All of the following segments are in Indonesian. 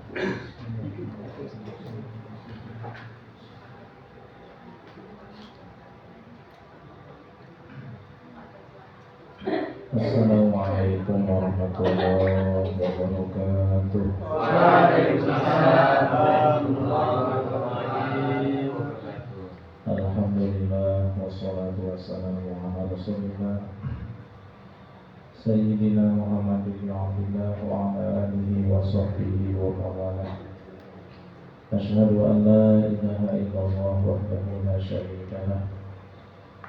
Assalamualaikum warahmatullahi wabarakatuh. Waalaikumsalam warahmatullahi wabarakatuh. Alhamdulillah wassalatu wassalamu ala Rasulillah Sayyidina Muhammad bin Abdullah wa ala alihi wa sahbihi wa mawalah. Asyhadu an la ilaha illallah wahdahu la syarika lah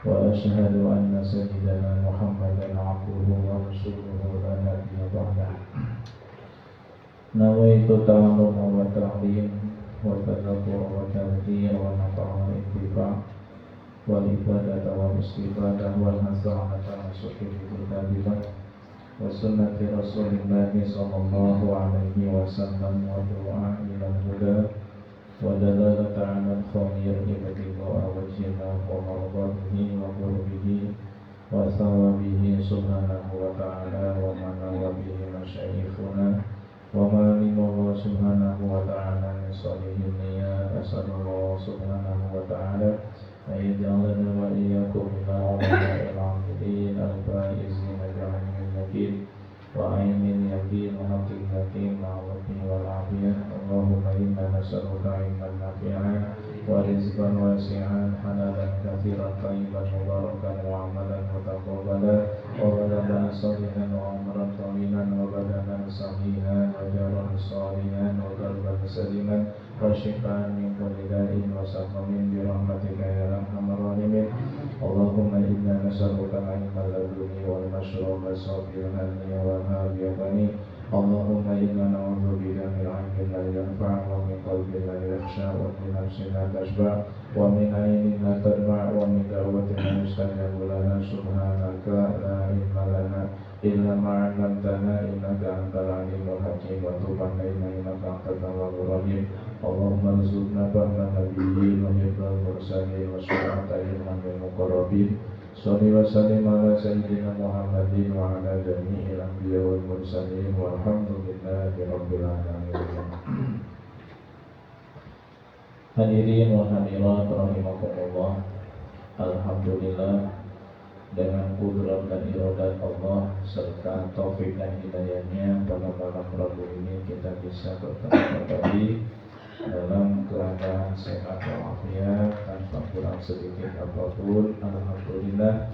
wa asyhadu anna sayyidana Muhammadan abduhu wa rasuluhu la nabiyya ba'dah. Nawaitu ta'allum wa ta'lim wa tadabbur wa tadhkir wa nafa'al intifa' wal ibadata wal istifadah wal nasa'ata wa suhih kitabillah wa sunnati rasulillahi sallallahu alaihi wasallam wa du'a ila huda wa dalalata ala al-khair ibadillah wa jina wa marbatihi wa qurbihi wa thawabihi subhanahu wa ta'ala wa mana bihi masyayikhuna wa ma'alimullah subhanahu wa ta'ala min salihin niyat. Asalullah subhanahu wa ta'ala ayyadalana wa iyyakum ila ulama'i al-amilin al-faizina bi'ilmin yakin wa aynin yakin wa haqiqatin ma'awatin wal afiyah. Allahumma inna nas'aluka ilman nafi'an wa rizqan wasi'an halalan katsiran thayyiban mubarakan wa amalan mutaqabbalan wa waladan salihan wa umran tawilan wa badanan sahihan wa jaran salihan wa qalban saliman wa syifaan min kulli da'in wa saqamin bi rahmatika ya arhamar rahimin. Allahumma inna nas'aluka ilman laduni wal mashruba sabiran wa habiyani. Allahumma inna na'udzubika min 'ilmin la yanfa' wa min qalbin la yakhsha wa min nafsin la tashba' wa min 'aynin la tadma' wa min da'watin la yustajabu laha. Subhanaka la ilma lana illa ma 'allamtana innaka antal 'alimul hakim wa tub 'alaina innaka antat tawwabur rahim. Allahumma rzuqna fahma nabiyyin wa hifdzal mursalin wa syafa'ata ilman bil muqarrabin. Shalli wa sallim ala sayyidina Muhammadin wa ala jami'il anbiya wal mursalin walhamdulillahi rabbil alamin. Hadirin wa hadirat rahimakumullah. Alhamdulillah, dengan kudrat dan iradat Allah serta taufik dan hidayahnya, pada malam Rabu ini kita bisa bertemu kembali dalam keadaan sehat walafiat tanpa kurang sedikit apapun. Alhamdulillah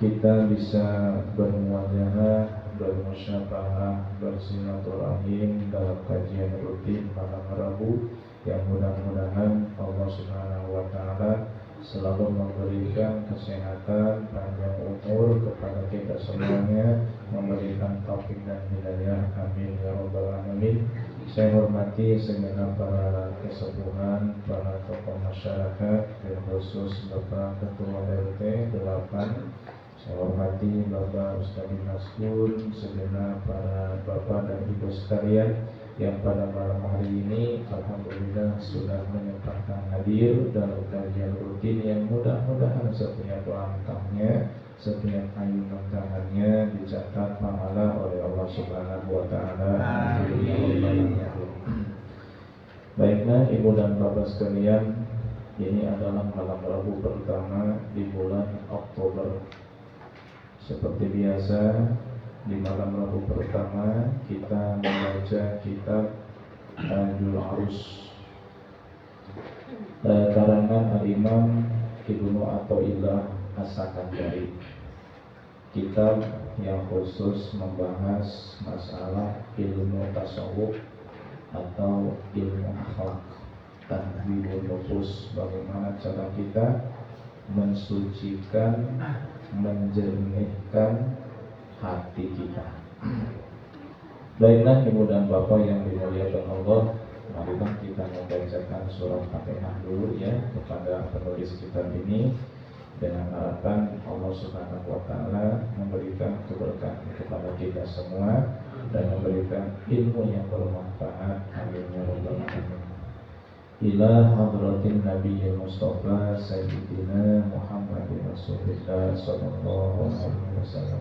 kita bisa bermuajahah, bermusyafahah, bersilaturahim dalam kajian rutin malam Rabu yang mudah-mudahan Allah Subhanahu wa taala selalu memberikan kesehatan, panjang umur kepada kita semuanya, memberikan taufik dan hidayah. Amin ya rabbal alamin. Saya hormati segenap para kesepuhan, para tokoh masyarakat, khusus Bapak Ketua RT 8. Saya hormati Bapak Ustadz Maskun, segenap para Bapak dan Ibu sekalian yang pada malam hari ini alhamdulillah sudah menyempatkan hadir dalam kajian rutin yang mudah-mudahan setiap langkahnya, setiap ayunan tangannya dicatat pahala oleh Allah Subhanahu wa taala. Baiklah Ibu dan Bapak sekalian, ini adalah malam Rabu pertama di bulan Oktober. Seperti biasa, di malam Rabu pertama kita membaca kitab Tajul Arus karangan Al-Imam Ibnu Athaillah As-Sakandari. Kitab yang khusus membahas masalah ilmu tasawuf atau ilmu akhlak, tanwirun nufus, bagaimana cara kita mensucikan, menjernihkan hati kita. Baiklah Ibu dan Bapak yang dimuliakan Allah, marilah kita membacakan surat Fatihah dulu ya kepada penulis kitab ini, dengan harapan Allah Subhanahu wa taala memberikan keberkahan kepada kita semua dan memberikan ilmu yang bermanfaat. Amin ya rabbal alamin. Ila hadratin Nabi Mustafa Sayyidina Muhammadin Rasulullah sallallahu alaihi wasallam.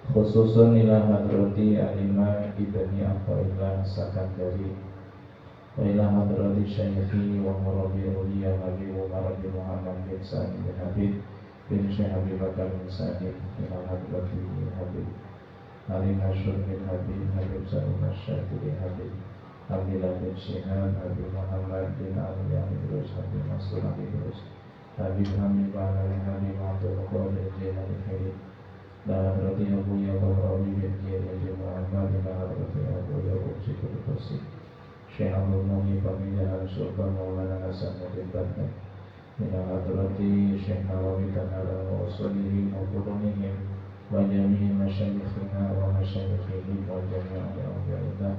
Khususun ila hadrati al-Imam Ibni Athaillah As-Sakandari wa ila hadrati syaikhi wa murabbi uliya Habib Umar bin Muhammad bin Sa'id bin Habib bin Syekh Habib Bakar bin Sa'id ila hadrati Habib Ali Masyur bin Habib Habib Sa'id Masyafiri Habib Abdillah bin Syihab Habib Muhammad bin Ali Idrus Habib Masur Habib Idrus Habib Hamid Ba'ala Habib Abdul Qadir Jilani Habib dan hadrati Abu Yaqub Rabi bin Jilani Muhammad dan hadrati Abu Yaqub Syekh Al-Qasib Syekh Abdul Muhyi Pamidah Al-Sultan Maulana Hasan Mu'in Batman dan hadrati Syekh Nawawi Tanara wa Usulihim wa Qurunihim wa jami'i masyayikhina wa masyayikhihim wa jami'i awliyaillah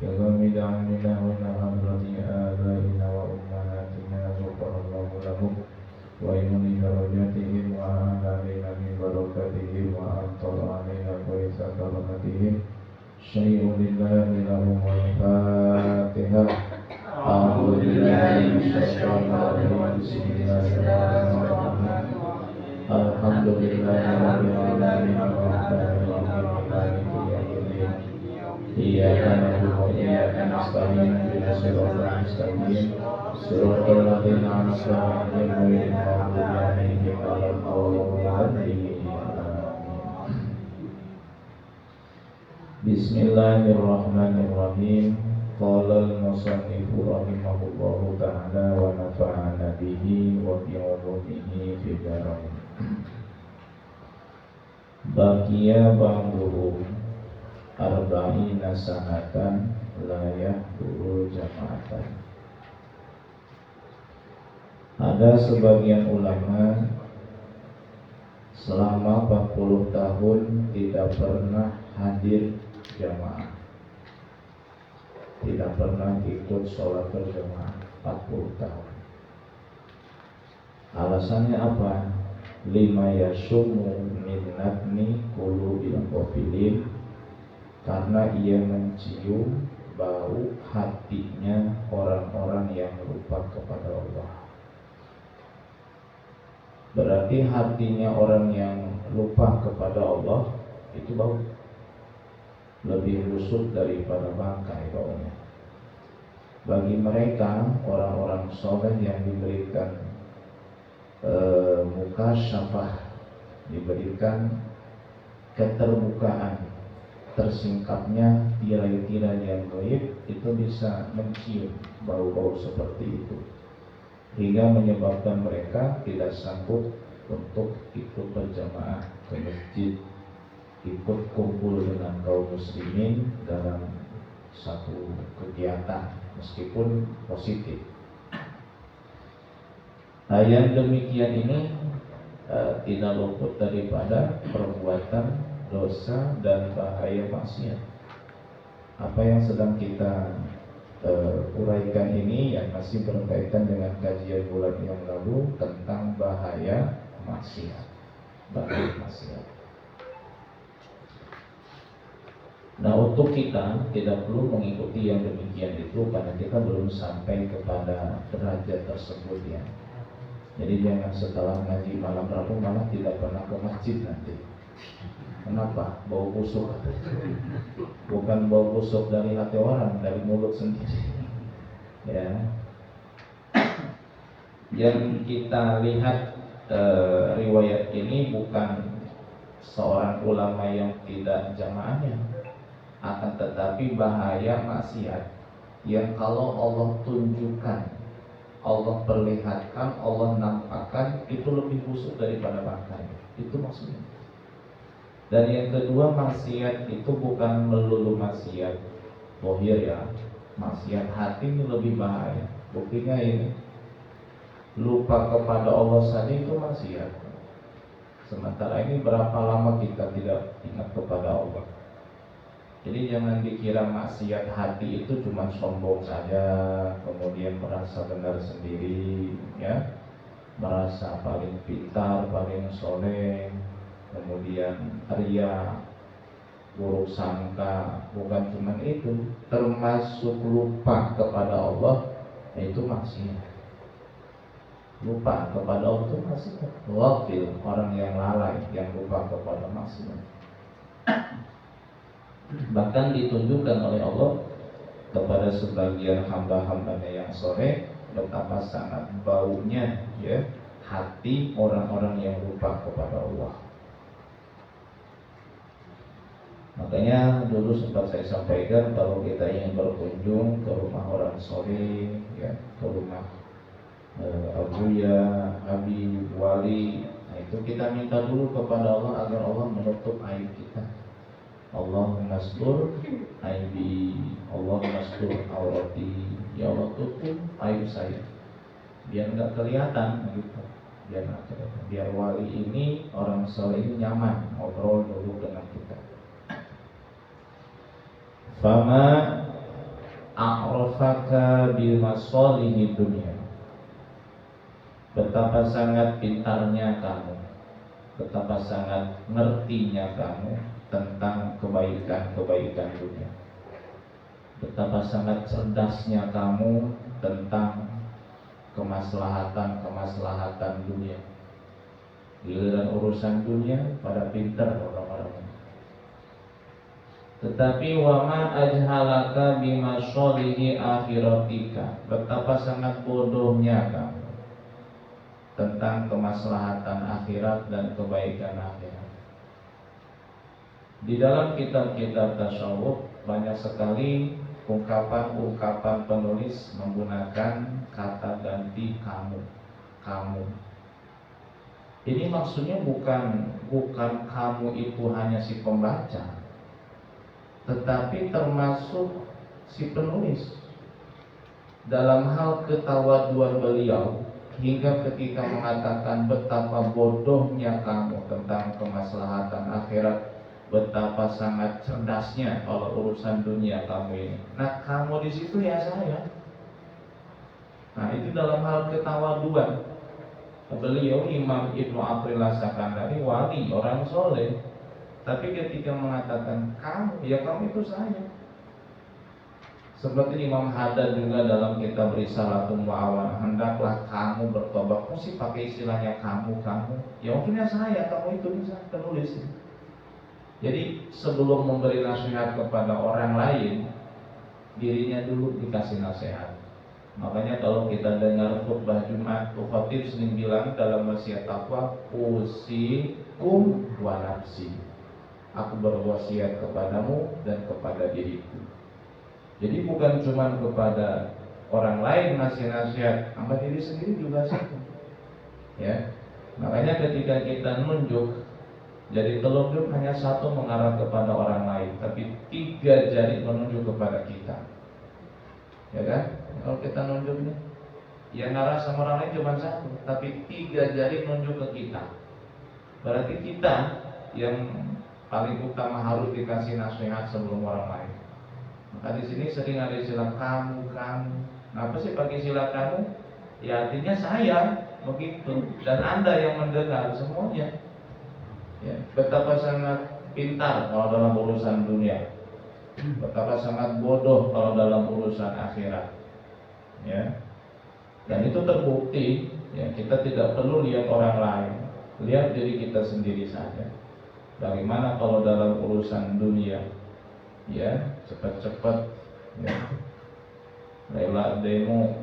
ya kami da'amina wa nahadrati abaina wa ummahatina Zukarallahu lahum wa imuni darajatihim wa alamina min barakatihim wa antara alina kuisa karamatihim syai'u lillahi lahum wa al-Fatihah a'udhu billahi minasyaitonir bismillahirrahmanirrahim alhamdulillahi rabbil alamin arrahmanir rahim maliki yaumiddin iyyaka na'budu wa iyyaka nasta'in ihdinas siratal mustaqim siratal ladzina an'amta 'alaihim ghairil maghdubi 'alaihim waladdallin. Bismillahirrahmanirrahim. Qala al-musannifu rahimahullahu ta'ala wa nafa'ana bihi wa bi 'ulumihi fid dharain. Baqiya ba'duhum arba'ina sanatan la yahduru jama'atan. Ada sebagian ulama selama 40 tahun tidak pernah hadir jamaah, tidak pernah ikut sholat berjamaah 40 tahun. Alasannya apa? Lima yasumu minnatni qulubil qafilin, karena ia mencium bau hatinya orang-orang yang lupa kepada Allah. Berarti hatinya orang yang lupa kepada Allah itu bau, lebih busuk daripada bangkai baunya. Bagi mereka orang-orang soleh yang diberikan mukasyafah, diberikan keterbukaan, tersingkapnya tirai-tirai yang gaib, itu bisa mencium bau-bau seperti itu, hingga menyebabkan mereka tidak sanggup untuk ikut berjamaah ke masjid, ikut kumpul dengan kaum muslimin dalam satu kegiatan meskipun positif. Yang demikian ini tidak luput daripada perbuatan dosa dan bahaya maksiat. Apa yang sedang kita uraikan ini yang masih berkaitan dengan kajian bulan yang lalu tentang bahaya maksiat. Bahaya maksiat. Nah, untuk kita tidak perlu mengikuti yang demikian itu karena kita belum sampai kepada derajat tersebut ya. Jadi jangan setelah ngaji malam Rabu malah tidak pernah ke masjid nanti. Kenapa? Bau busuk. Bukan bau busuk dari hati orang, dari mulut sendiri. Ya. Yang kita lihat riwayat ini bukan seorang ulama yang tidak jamaahnya, akan tetapi bahaya maksiat yang kalau Allah tunjukkan, Allah perlihatkan, Allah nampakkan, itu lebih busuk daripada bangkai. Itu maksudnya. Dan yang kedua, maksiat itu bukan melulu maksiat bohir ya, maksiat hati ini lebih bahaya. Buktinya ini, lupa kepada Allah saja itu maksiat. Sementara ini berapa lama kita tidak ingat kepada Allah. Jadi jangan dikira maksiat hati itu cuma sombong saja, kemudian merasa benar sendiri, ya, merasa paling pintar, paling soleh, kemudian ria, buruk sangka. Bukan cuma itu, termasuk lupa kepada Allah, itu maksiat. Lupa kepada Allah itu maksiat. Ghafil, orang yang lalai, yang lupa kepada maksiat. Bahkan ditunjukkan oleh Allah kepada sebagian hamba-hambanya yang soleh, betapa sangat baunya ya hati orang-orang yang lupa kepada Allah. Makanya dulu sempat saya sampaikan, kalau kita ingin berkunjung ke rumah orang soleh, ya, ke rumah Abuya, Habib, Wali, nah itu kita minta dulu kepada Allah agar Allah menutup aib kita. Allahumma astur aibi, Allahumma astur aurati, ya Allah tutup aib saya, biar nggak kelihatan gitu, biar wali ini, orang soleh ini nyaman ngobrol dulu dengan kita. Fama a'rafaka bil masalihi dunia, betapa sangat pintarnya kamu, betapa sangat ngertinya kamu tentang kebaikan-kebaikan dunia, betapa sangat cerdasnya kamu tentang kemaslahatan dunia. Giliran urusan dunia pada pintar orang-orang ini. Tetapi wama ajhalaka bima sholihi akhiratika, betapa sangat bodohnya kamu tentang kemaslahatan akhirat dan kebaikan akhirat. Di dalam kitab-kitab tasawuf banyak sekali ungkapan-ungkapan penulis menggunakan kata ganti kamu. Ini maksudnya bukan kamu itu hanya si pembaca, tetapi termasuk si penulis. Dalam hal ketawaduan beliau, hingga ketika mengatakan betapa bodohnya kamu tentang kemaslahatan akhirat, betapa sangat cerdasnya kalau urusan dunia kamu ini. Nah, kamu di situ ya saya. Nah, itu dalam hal ketawaduan. Beliau Imam Ibnu Athaillah Sakandari, wali, orang soleh. Tapi ketika mengatakan kamu, ya kamu itu saya. Seperti Imam Haddad juga dalam kitab Risalatul Mu'awan, hendaklah kamu bertobat. Mesti pakai istilahnya kamu. Ya mungkinnya saya, kamu itu bisa penulis. Jadi sebelum memberi nasihat kepada orang lain, dirinya dulu dikasih nasihat. Makanya kalau kita dengar khutbah Jumat, khatib sering bilang dalam wasiat takwa, usikum wa nafsi, aku berwasiat kepadamu dan kepada diriku. Jadi bukan cuma kepada orang lain ngasih nasihat, sama diri sendiri juga sama. Ya, makanya ketika kita nunjuk, jadi telunjuk hanya satu mengarah kepada orang lain, tapi 3 jari menunjuk kepada kita. Ya kan? Kalau kita nunjuknya, yang ngarah sama orang lain cuma satu, tapi 3 jari menunjuk ke kita. Berarti kita yang paling utama harus dikasih nasihat sebelum orang lain. Maka di sini sering ada istilah kamu. Nah, apa sih pakai istilah kamu? Ya artinya saya begitu, dan Anda yang mendengar semuanya. Ya, betapa sangat pintar kalau dalam urusan dunia, betapa sangat bodoh kalau dalam urusan akhirat. Ya, dan itu terbukti. Ya, kita tidak perlu lihat orang lain, lihat diri kita sendiri saja. Bagaimana kalau dalam urusan dunia, ya cepat-cepat, ya, rela demo,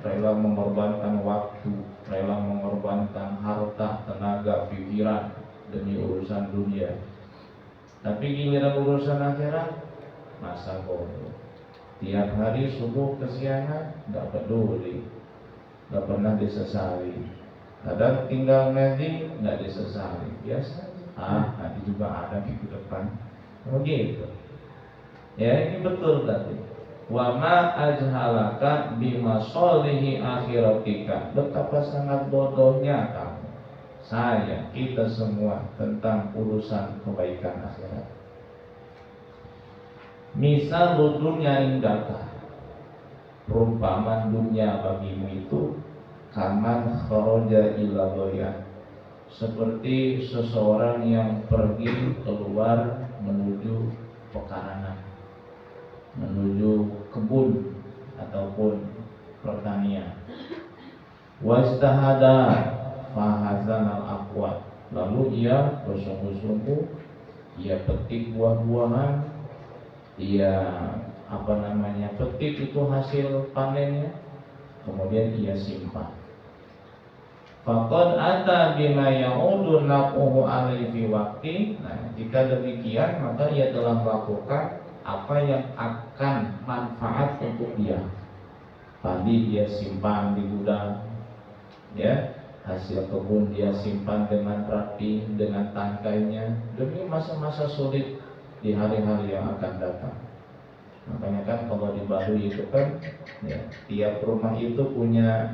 rela mengorbankan waktu, rela mengorbankan harta, tenaga, pikiran demi urusan dunia. Tapi giliran urusan akhirat, masa bodoh. Tiap hari subuh ke siangan, gak peduli, gak pernah disesali. Kadang tinggal ngaji, gak disesali, biasa. Nanti juga ada minggu depan. Begitu. Ya, ini betul tadi. Wa ma ajhalaka bima sholihi akhiratika, betapa sangat bodohnya kamu, saya, kita semua tentang urusan kebaikan akhirat. Misal dunia indaka, perumpamaan dunia bagimu itu kaman kharaja ila doyan, seperti seseorang yang pergi keluar menuju pekarangan, menuju kebun ataupun pertanian. Wastahada fahazanal aqwat, lalu ia bersungguh-sungguh, ia petik buah-buahan, ia petik itu hasil panennya, kemudian ia simpan. Faqad ata bima ya'udu naquhu alaihi fi waqti. Nah, jika demikian maka ia telah melakukan apa yang akan manfaat untuk dia. Padi dia simpan di gudang, ya, hasil kebun dia simpan dengan rapi, dengan tangkainya demi masa-masa sulit di hari-hari yang akan datang. Makanya kan kalau di Baduy itu kan, ya, tiap rumah itu punya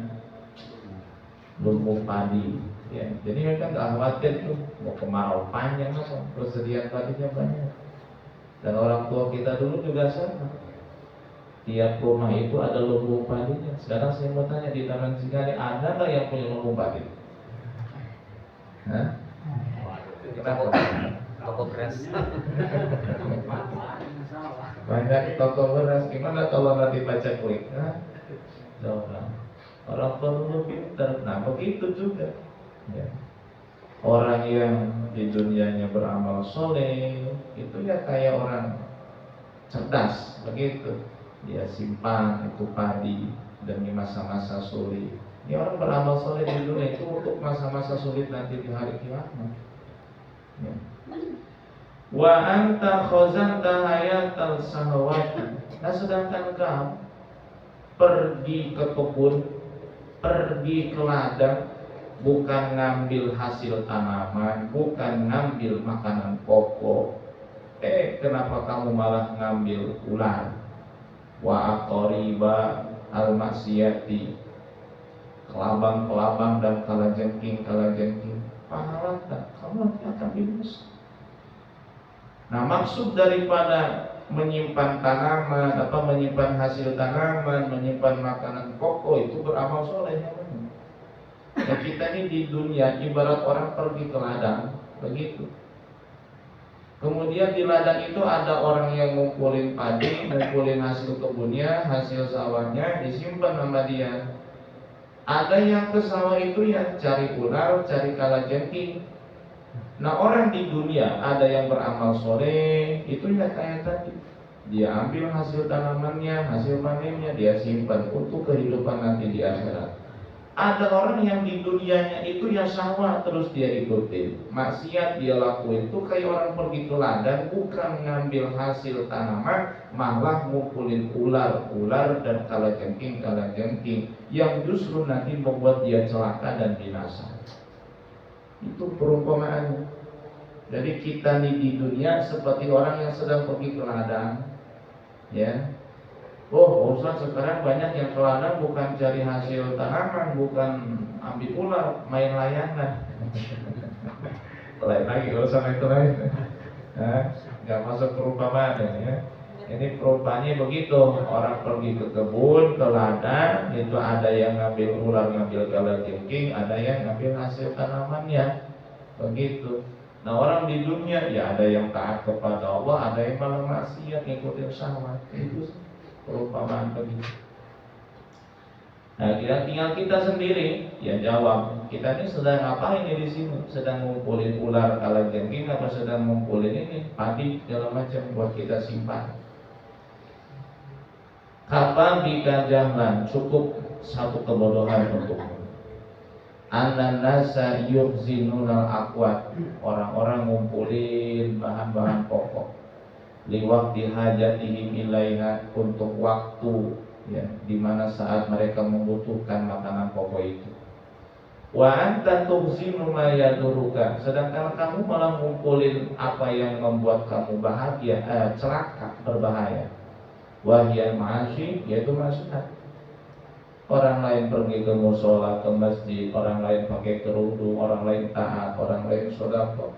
lumbung padi, ya. Jadi mereka nggak khawatir tuh mau kemarau panjang apa, persediaan padinya banyak. Dan orang tua kita dulu juga sama. Tiap rumah itu ada lumbung padinya. Sekarang saya mau tanya, di Taman Singari ada nggak yang punya lumbung padi? Hah? Kenapa? Toko beras. Banyak toko beras. Gimana kalau nanti baca klik? Hah? Coba. Orang perlu pintar. Nah, begitu juga, ya. Orang yang di dunianya beramal soleh itu ya kayak orang cerdas, begitu. Dia simpan itu padi demi masa-masa sulit. Ini orang beramal soleh di dunia itu untuk masa-masa sulit nanti di hari kiamat, ya. Wa anta khazanta hayatal sahawati. Nah, sedangkan kamu pergi ke kebun, pergi ke ladang, bukan ngambil hasil tanaman, bukan ngambil makanan pokok. Kenapa kamu malah ngambil ular? Wa aqariba al-maksiyati, kelabang-kelabang dan kalajengking. Pahala tak? Kamu nanti akan binasa. Nah, maksud daripada menyimpan tanaman, menyimpan hasil tanaman, menyimpan makanan pokok itu beramal soleh, ya. Nah, kita ini di dunia ibarat orang pergi ke ladang, begitu. Kemudian di ladang itu ada orang yang ngumpulin padi, ngumpulin hasil kebunnya, hasil sawahnya, disimpan sama dia. Ada yang ke sawah itu yang cari ular, cari kalajengking. Nah, orang di dunia ada yang beramal soleh, itu ya kayak tadi. Dia ambil hasil tanamannya, hasil panennya, dia simpan untuk kehidupan nanti di akhirat. Ada orang yang di dunianya itu ya sawah terus dia ikutin, maksiat dia lakuin. Itu kayak orang pergi ke ladang, bukan ngambil hasil tanaman, malah ngumpulin ular dan kalajengking yang justru nanti membuat dia celaka dan binasa. Itu perumpamaannya. Jadi kita nih di dunia seperti orang yang sedang pergi ke ladang, ya. Oh, Ustaz, sekarang banyak yang ke ladang bukan cari hasil tanaman, bukan ambil ular, main layangan. Lain lagi kalau sama itu lain. Nggak masuk perumpamaan, ya. Ini perumpamannya begitu. Orang pergi ke kebun, ke ladang, itu ada yang ngambil ular, ngambil kalajengking, ada yang ngambil hasil tanamannya, begitu. Nah, orang di dunia ya ada yang taat kepada Allah, ada yang malah maksiat ngikutin syahwat. Itu perumpamaan begitu. Nah, tinggal kita sendiri ya jawab. Kita ini sedang ngapain ini di sini? Sedang ngumpulin ular kalajengking apa sedang ngumpulin ini padi segala macam buat kita simpan? Kapan bika jahlan, cukup satu kebodohan untukmu. Anan nasa yuhzinunal akwat, orang-orang ngumpulin bahan-bahan pokok liwakti hajatihim ilaiha, untuk waktu, ya, di mana saat mereka membutuhkan makanan pokok itu. Wa anta tuhzinu ma yaduruka, sedangkan kamu malah ngumpulin apa yang membuat kamu bahagia, celaka, berbahaya. Wahiyal ma'asyi, yaitu maksiat. Orang lain pergi ke musola, ke masjid, orang lain pakai kerudung, orang lain taat, orang lain sedekah.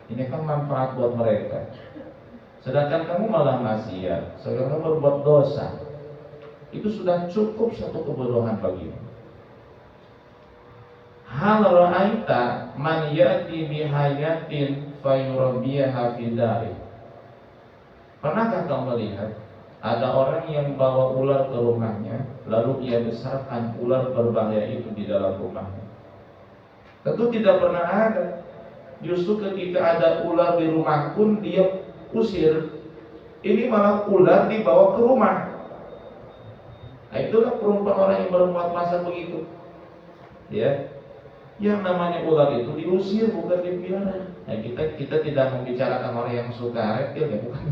Ini kan manfaat buat mereka. Sedangkan kamu malah maksiat, sedangkan kamu berbuat dosa. Itu sudah cukup satu kebodohan bagimu. Hal ra'aita man ya'ti bihayatin fayurabbiha fi dari. Pernahkah kamu melihat ada orang yang bawa ular ke rumahnya, lalu ia besarkan ular berbahaya itu di dalam rumahnya? Tentu tidak pernah ada. Justru ketika ada ular di rumah pun dia usir, Ini malah ular dibawa ke rumah. Nah, itulah perumpamaan orang yang berbuat masa begitu. Ya, yang namanya ular itu diusir bukan dipelihara. Nah, kita tidak membicarakan orang yang suka reptil ya, bukan.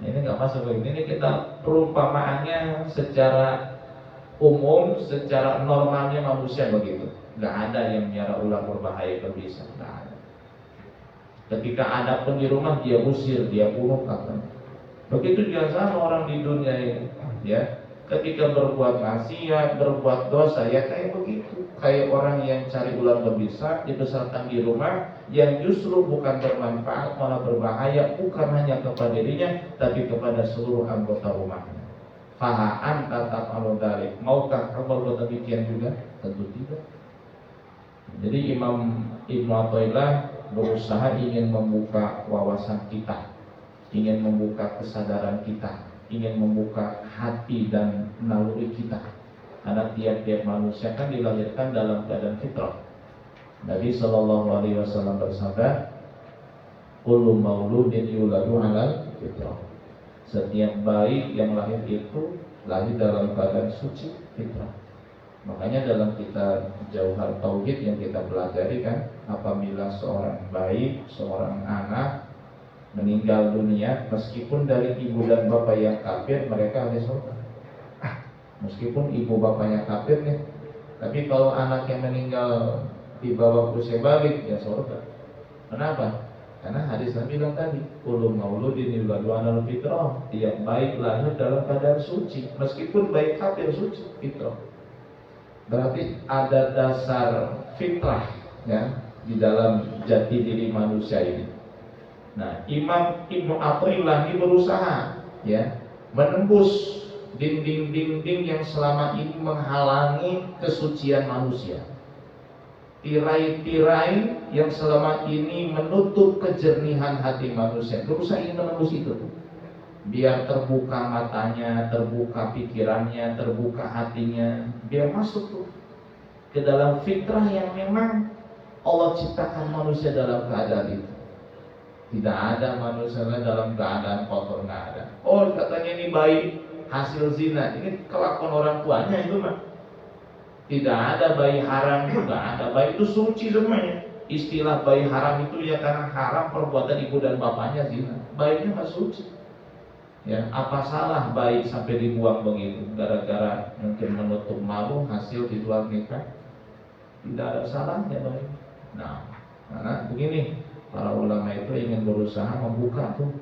Ini nggak masuk begini. Ini kita perumpamaannya secara umum, secara normalnya manusia begitu. Nggak ada yang miara ular berbahaya berbisa, nggak ada. Ketika ada pun di rumah dia usir, dia bunuh katanya. Begitu juga sama orang di dunia ini, ya. Ketika berbuat maksiat, berbuat dosa, ya kayak begitu. Kayak orang yang cari ular berbisa dibesarkan di rumah, yang justru bukan bermanfaat, malah berbahaya, bukan hanya kepada dirinya, tapi kepada seluruh anggota rumahnya. Fahaan tatap alodalik. Maukah kamu berbuat demikian juga? Tentu tidak. Jadi Imam Ibnu Athaillah berusaha ingin membuka wawasan kita, ingin membuka kesadaran kita, ingin membuka hati dan naluri kita. Karena tiap-tiap manusia kan dilahirkan dalam keadaan fitrah. Nabi Shallallahu Alaihi Wasallam bersabda, "Kullu mauludin yuladu alal fitrah." Setiap bayi yang lahir itu lahir dalam keadaan suci fitrah. Makanya dalam kitab Jauhar Tauhid yang kita pelajari kan, apabila seorang bayi, seorang anak meninggal dunia, meskipun dari ibu dan bapak yang kafir, mereka ahli surga. Meskipun ibu bapaknya kafir nih, tapi kalau anak yang meninggal di bawah usia balik, ya surga. Kenapa? Karena hadis Nabi bilang tadi, kullu mauludin yuladu alal fitrah. Tiap bayi lahir dalam keadaan suci, meskipun bayi kafir suci fitrah. Berarti ada dasar fitrah ya di dalam jati diri manusia ini. Nah, Imam Ibnu Athaillah ini berusaha ya menembus dinding-dinding yang selama ini menghalangi kesucian manusia. Tirai-tirai yang selama ini menutup kejernihan hati manusia. Berusaha ingin menembus itu. Biar terbuka matanya, terbuka pikirannya, terbuka hatinya, biar masuk tuh ke dalam fitrah yang memang Allah ciptakan manusia dalam keadaan itu. Tidak ada manusia dalam keadaan kotor, nggak ada. Oh, katanya ini bayi hasil zina, ini kelakuan orang tuanya itu mah. Tidak ada bayi haram, nggak ada. Bayi itu suci semuanya. Istilah bayi haram itu ya karena haram perbuatan ibu dan bapaknya zina. Bayinya nggak suci. Ya, apa salah bayi sampai dibuang begitu gara-gara mungkin menutup malu hasil di luar nikah? Tidak ada salahnya bayi. Nah, karena begini, para ulama itu ingin berusaha membuka tuh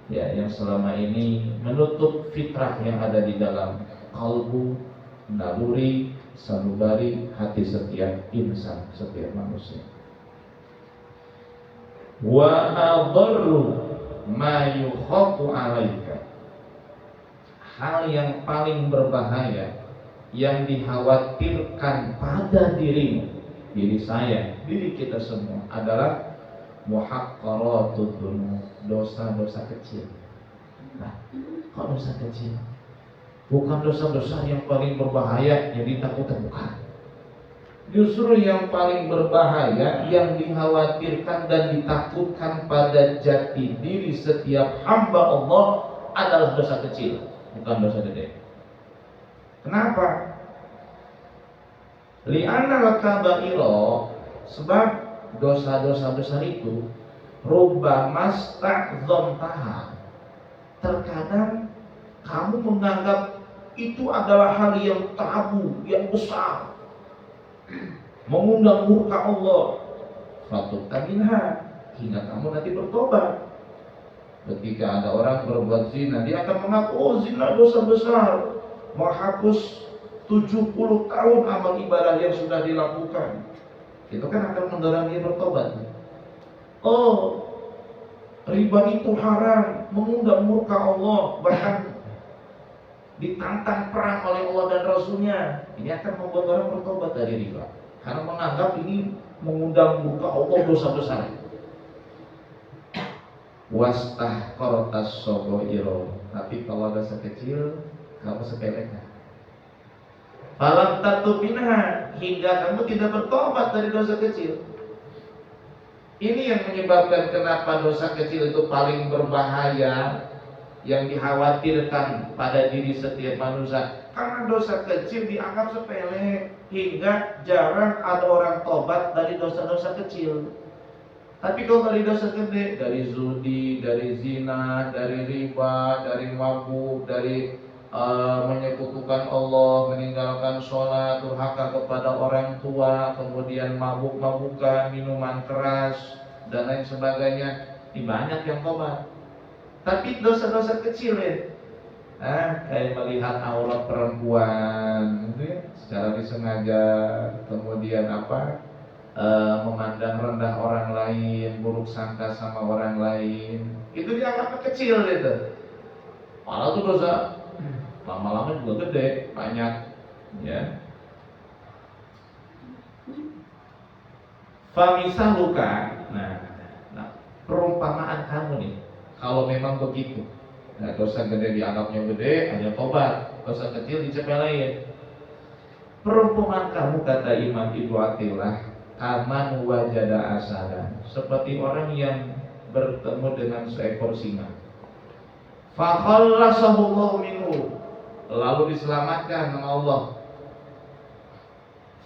ya yang selama ini menutup fitrah yang ada di dalam kalbu, naluri, sanubari hati setiap insan, setiap manusia. Wa adarru ma yukhafu alaika. Hal yang paling berbahaya yang dikhawatirkan pada dirimu, diri saya, diri kita semua adalah muhaqqaratud dzunub, dosa-dosa kecil. Nah, kok dosa kecil? Bukan dosa-dosa yang paling berbahaya yang ditakutkan, bukan. Justru yang paling berbahaya yang dikhawatirkan dan ditakutkan pada jati diri setiap hamba Allah adalah dosa kecil, bukan dosa gede. Kenapa? Li'anna al-kaba'ira, sebab dosa-dosa besar itu rubbamas ta'zamtaha. Terkadang kamu menganggap itu adalah hal yang tabu, yang besar, mengundang murka Allah. Fatubta minha, hingga kamu nanti bertobat. Ketika ada orang berbuat zina, dia akan mengaku, oh zina dosa besar, menghapus 70 tahun amal ibadah yang sudah dilakukan. Itu kan akan mendorong dia bertobat. Oh, riba itu haram, mengundang murka Allah, bahkan ditantang perang oleh Allah dan Rasulnya. Ini akan membuat orang bertobat dari riba, karena menganggap ini mengundang murka Allah, dosa besar. Wastahqartas sogoiro, tapi kalau dosa kecil kamu sepelekan. Falam tatubinha, hingga kamu tidak bertobat dari dosa kecil. Ini yang menyebabkan kenapa dosa kecil itu paling berbahaya. yang dikhawatirkan pada diri setiap manusia. Karena dosa kecil dianggap sepele hingga jarang ada orang tobat dari dosa-dosa kecil. Tapi kalau dari dosa gede, dari judi, dari zina, dari riba, dari mabuk, dari menyekutukan Allah, meninggalkan sholat, durhaka kepada orang tua, kemudian mabuk-mabukan, minuman keras, dan lain sebagainya, ini banyak yang tobat. Tapi dosa-dosa kecil kayak melihat aurat perempuan, gitu ya, secara disengaja, kemudian memandang rendah orang lain, buruk sangka sama orang lain, itu dianggap kecil gitu. Malah tuh dosa lama-lama juga gede, banyak, ya. Famisah luka. Nah, perumpamaan kamu nih, kalau memang begitu, nah, dosa gede dianggapnya gede, hanya tobat, dosa kecil dicepelein. Perumpamaan kamu, kata Imam Ibnu Athilah, aman wajada asada, seperti orang yang bertemu dengan seekor singa. Fakhallasahullahu minhu, lalu diselamatkan oleh Allah.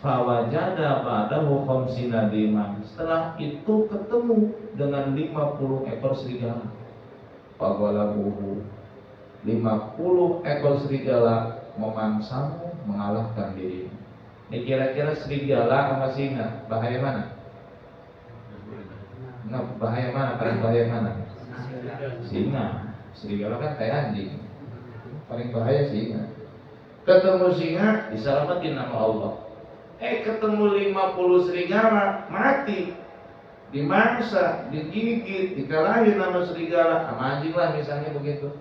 Fawajada ba'dahu khamsina diman, setelah itu ketemu dengan 50 ekor serigala. Fagalabuhu, 50 ekor serigala memangsamu, mengalahkan dirimu. Ini kira-kira serigala sama singa, bahaya mana? Nah, bahaya mana? Paling bahaya mana? Singa. Serigala kan kayak anjing. Paling bahaya singa. Ketemu singa, diselamatin nama Allah. Ketemu 50 serigala, mati, dimangsa, digigit, dikalahin nama serigala, sama anjing lah misalnya begitu.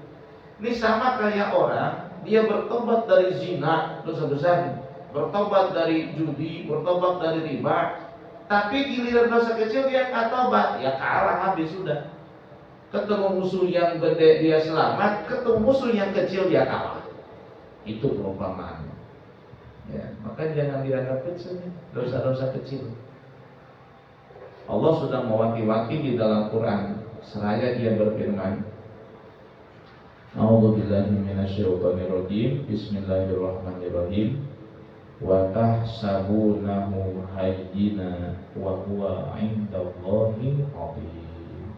Ini sama kayak orang, dia bertobat dari zina, dosa besar, bertobat dari judi, bertobat dari riba, tapi giliran dosa kecil dia nggak tobat, ya kalah habis sudah. Ketemu musuh yang gede dia selamat, ketemu musuh yang kecil dia kalah. Itu perumpamaannya. Ya, maka jangan dianggap kecil dosa-dosa kecil. Allah sudah mewanti-wanti di dalam Quran, seraya Dia berfirman, A'udzubillahi minasyaitonirrajim. Bismillahirrahmanirrahim. Wa tahsabunahu hayyina wa huwa 'indallahi 'azim.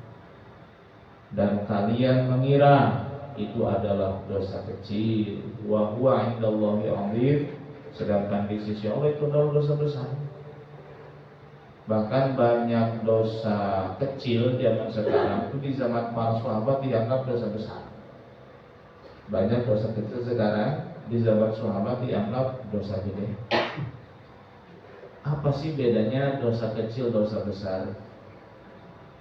Dan kalian mengira itu adalah dosa kecil, wa huwa 'indallahi 'azim, sedangkan di sisi Allah itu adalah dosa besar. Bahkan banyak dosa kecil zaman sekarang itu di zaman para sahabat dianggap dosa besar. Banyak dosa kecil sekarang di zaman sahabat dianggap dosa gede. Apa sih bedanya dosa kecil, dosa besar?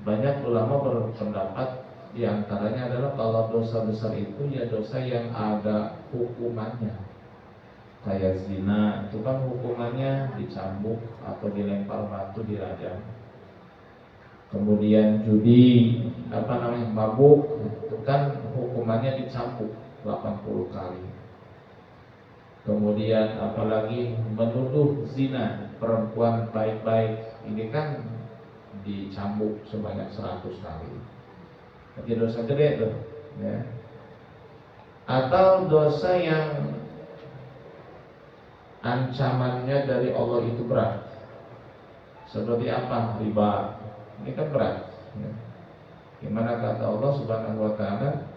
Banyak ulama berpendapat di antaranya adalah kalau dosa besar itu ya dosa yang ada hukumannya. Kayak zina, itu kan hukumannya dicambuk atau dilempar batu, dirajam. Kemudian judi, mabuk, itu kan hukumannya dicambuk 80 kali. Kemudian apalagi menuduh zina perempuan baik-baik, ini kan dicambuk sebanyak 100 kali. Jadi dosa gede tuh, ya. Atau dosa yang ancamannya dari Allah itu berat. Seperti apa? Riba. Ini kan berat, ya. Gimana kata Allah Subhanahu wa ta'ala,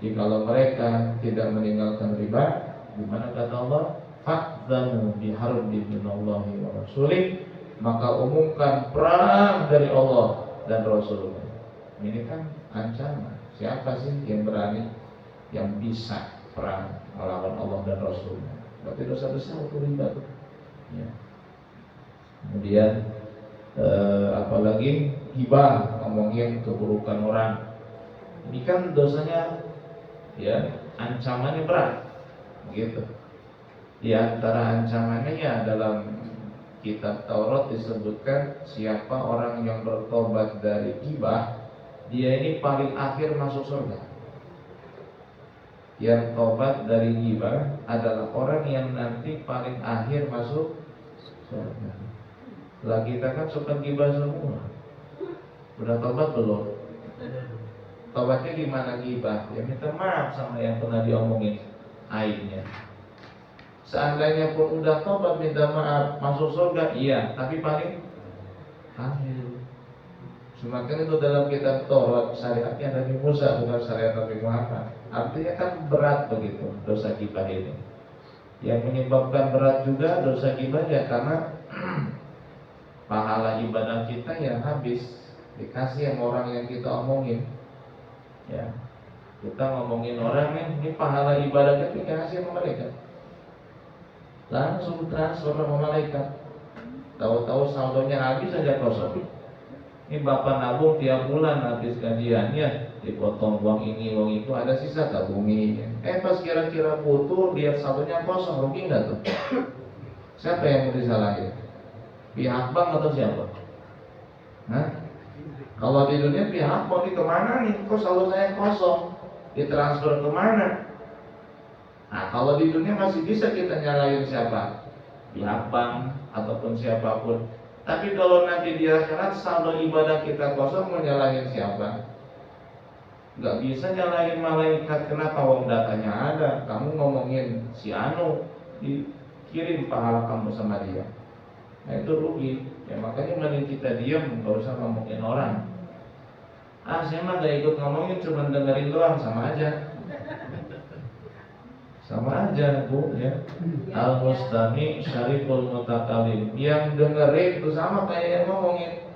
jikalau mereka tidak meninggalkan riba, gimana kata Allah? Fa'dzanu biharbin minallahi wa rasulih, maka umumkan perang dari Allah dan Rasulnya. Ini kan ancaman. Siapa sih yang berani, yang bisa perang melawan Allah dan Rasulnya? Berarti dosa besar itu riba tuh. Ya. Kemudian apalagi hibah, ngomongin keburukan orang. Ini kan dosanya, ya, ancamannya berat, gitu. Di antara ancamannya ya dalam kitab Taurat disebutkan siapa orang yang bertobat dari hibah, dia ini paling akhir masuk surga. Yang tobat dari ghibah adalah orang yang nanti paling akhir masuk surga. Lah kita kan suka ghibah semua. Udah tobat belum? Tobatnya gimana ghibah? Ya minta maaf sama yang pernah diomongin aibnya. Seandainya pun udah tobat minta maaf masuk surga, iya, tapi paling hamil. Semakin itu dalam kitab Taurat syariatnya Nabi Musa bukan syariat Nabi Muhammad. Artinya kan berat begitu dosa ghibah ini. Yang menyebabkan berat juga dosa ghibah ya karena pahala ibadah kita yang habis dikasih sama orang yang kita omongin. Ya, kita ngomongin orang nih, ini pahala ibadah kita dikasih sama mereka. Langsung transfer sama malaikat. Tahu-tahu saldonya habis saja kosong. Ini bapak nabung tiap bulan habis gajiannya, dipotong uang ini uang itu, ada sisa tabungi. Pas kira-kira butuh lihat saldonya kosong, rugi nggak tuh? Siapa yang mau disalahin? Pihak bank atau siapa? Hah? Kalau di dunia pihak mau di kemana nih? Kok saldo saya kosong? Ditransfer kemana? Nah kalau di dunia masih bisa kita nyalain siapa? Pihak bank ataupun siapapun. Tapi kalau nanti di akhirat saldo ibadah kita kosong, mau nyalain siapa? Gak bisa nyalain malaikat. Kenapa? Wong datanya ada. Kamu ngomongin si Anu, dikirim pahala kamu sama dia. Nah itu rugi. Ya makanya mending kita diam, gak usah ngomongin orang. Saya mah gak ikut ngomongin, cuma dengerin doang, sama aja. Sama aja bu ya. Al-mustami syariful mutakalim. Yang dengerin itu sama kayak yang ngomongin.